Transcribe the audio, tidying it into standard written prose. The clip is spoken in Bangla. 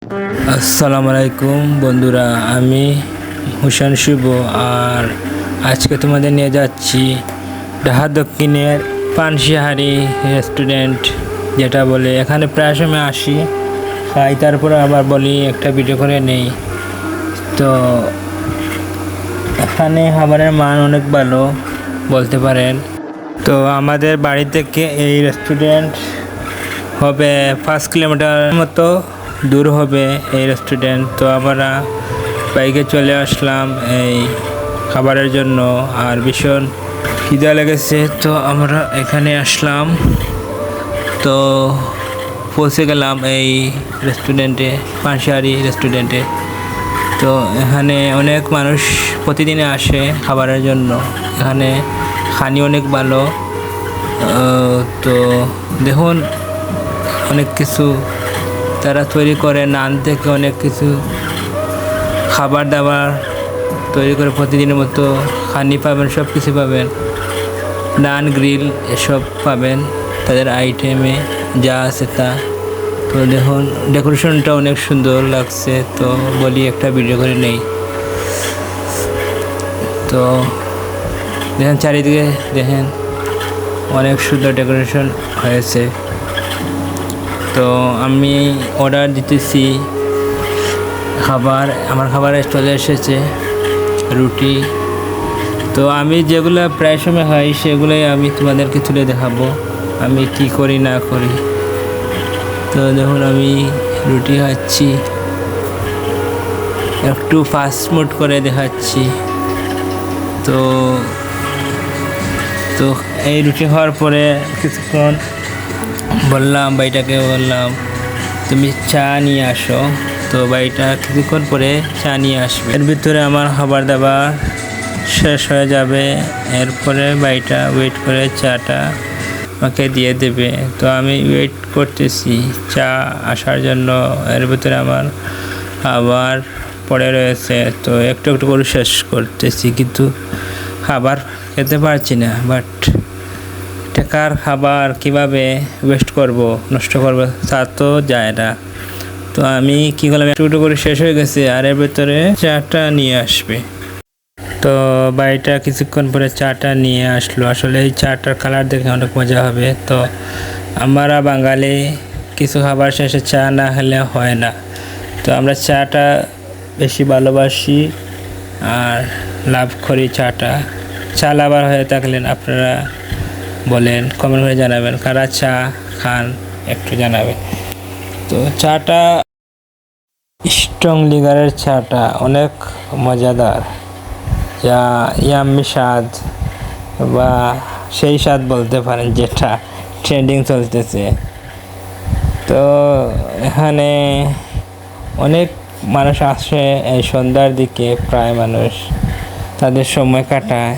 আসসালামু আলাইকুম বন্ধুরা, আমি হুসেন শুভ। আর আজকে তোমাদের নিয়ে যাচ্ছি ঢাকা দক্ষিণের পানশিহারি রেস্টুরেন্ট, যেটা বলে এখানে প্রায় সময় আসি, খাই, তারপরে আবার বলি একটা ভিডিও করে নেই। তো এখানে খাবারের মান অনেক ভালো বলতে পারেন। তো আমাদের বাড়ি থেকে এই রেস্টুরেন্ট হবে 5 কিলোমিটার মতো দূর হবে এই রেস্টুরেন্ট। তো আমরা বাইকে চলে আসলাম এই খাবারের জন্য, আর ভীষণ খিদা লেগেছে। তো আমরা এখানে আসলাম, তো পৌঁছে গেলাম এই রেস্টুরেন্টে, পানশিহারি রেস্টুরেন্টে। তো এখানে অনেক মানুষ প্রতিদিনে আসে খাবারের জন্য। এখানে খানি অনেক ভালো। তো দেখুন, অনেক কিছু তারা তৈরি করে, নান থেকে অনেক কিছু খাবার দাবার তৈরি করে প্রতিদিনের মতো। খানি পাবেন, সব কিছু পাবেন, নান, গ্রিল এসব পাবেন তাদের আইটেমে যা আছে তা। তো দেখুন, ডেকোরেশনটা অনেক সুন্দর লাগছে। তো বলি একটা ভিডিও করে নেই। তো দেখেন, চারিদিকে দেখেন অনেক সুন্দর ডেকোরেশন হয়েছে। তো আমি অর্ডার দিতেছি খাবার, আমার খাবারে চলে এসেছে রুটি। তো আমি যেগুলো প্রায় সময় হয় সেগুলোই আমি তোমাদেরকে তুলে দেখাবো, আমি কি করি না করি। তো দেখুন, আমি রুটি খাচ্ছি, একটু ফাস্ট ফুড করে দেখাচ্ছি। তো তো এই রুটি খাওয়ার পরে কিছুক্ষণ ভাইটাকে বললাম তুমি চা নিয়ে আসো। তো ভাইটা কিছুক্ষণ পরে চা নিয়ে আসবে। এর ভিতরে আমার খাবার দাবার শেষ হয়ে যাবে, এরপরে ভাইটা ওয়েট করে চাটা আমাকে দিয়ে দেবে। তো আমি ওয়েট করতেছি চা আসার জন্য। এর ভিতরে আমার খাবার পড়ে রয়েছে, তো একটু একটু করে শেষ করতেছি, কিন্তু খাবার খেতে পারছি না। বাট টাকার খাবার কিভাবে ওয়েস্ট করব, নষ্ট করব, তা তো যায় না। তো আমি কী করলাম, একটু একটু করে শেষ হয়ে গেছে, আর এর ভেতরে চাটা নিয়ে আসবে। তো বাড়িটা কিছুক্ষণ পরে চাটা নিয়ে আসলো। আসলে এই চাটার কালার দেখে অনেক মজা হবে। তো আমরা বাঙালি কিছু খাবার শেষে চা না খেলে হয় না। তো আমরা চাটা বেশি ভালোবাসি আর লাভ করি চাটা। চা লাভার হয়ে থাকলেন আপনারা বলেন, কমেন্ট করে জানাবেন কারা চা খান, একটু জানাবেন। তো চাটা স্ট্রং লিগারের চাটা অনেক মজাদার, যা ইয়াম্মি স্বাদ বা সেই স্বাদ বলতে পারেন যেটা ট্রেন্ডিং চলতেছে। তো এখানে অনেক মানুষ আসে এই সন্ধ্যার দিকে, প্রায় মানুষ তাদের সময় কাটায়।